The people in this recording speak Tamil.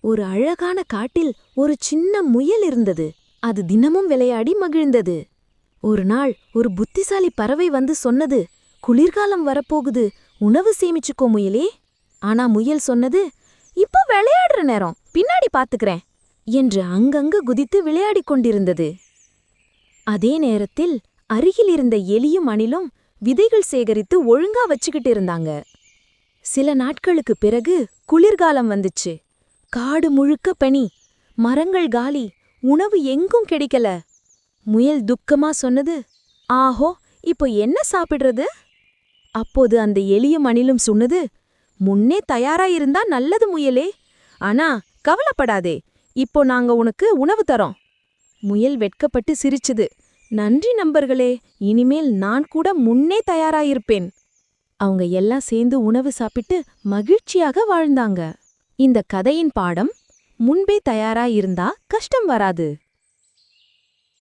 ஒரு அழகான காட்டில் ஒரு சின்ன முயல் இருந்தது. அது தினமும் விளையாடி மகிழ்ந்தது. ஒரு நாள் ஒரு புத்திசாலி பறவை வந்து சொன்னது, குளிர்காலம் வரப்போகுது, உணவு சேமிச்சுக்கோ முயலே. ஆனா முயல் சொன்னது, இப்போ விளையாடுற நேரம், பின்னாடி பாத்துக்கிறேன் என்று அங்கங்க குதித்து விளையாடிக் கொண்டிருந்தது. அதே நேரத்தில் அருகில் இருந்த எலியும் அணிலும் விதைகள் சேகரித்து ஒழுங்கா வச்சுக்கிட்டு இருந்தாங்க. சில நாட்களுக்குப் பிறகு குளிர்காலம் வந்துச்சு. காடு முழுக்க பனி, மரங்கள் காலி, உணவு எங்கும் கிடைக்கல. முயல் துக்கமா சொன்னது, ஆஹோ, இப்போ என்ன சாப்பிடுறது? அப்போது அந்த எலியும் அணிலும் சொன்னது, முன்னே தயாராயிருந்தா நல்லது முயலே. ஆனா கவலைப்படாதே, இப்போ நாங்க உனக்கு உணவு தரோம். முயல் வெட்கப்பட்டு சிரிச்சுது. நன்றி நண்பர்களே, இனிமேல் நான் கூட முன்னே தயாராயிருப்பேன். அவங்க எல்லாம் சேர்ந்து உணவு சாப்பிட்டு மகிழ்ச்சியாக வாழ்ந்தாங்க. இந்த கதையின் பாடம், முன்பே தயாராயிருந்தா கஷ்டம் வராது.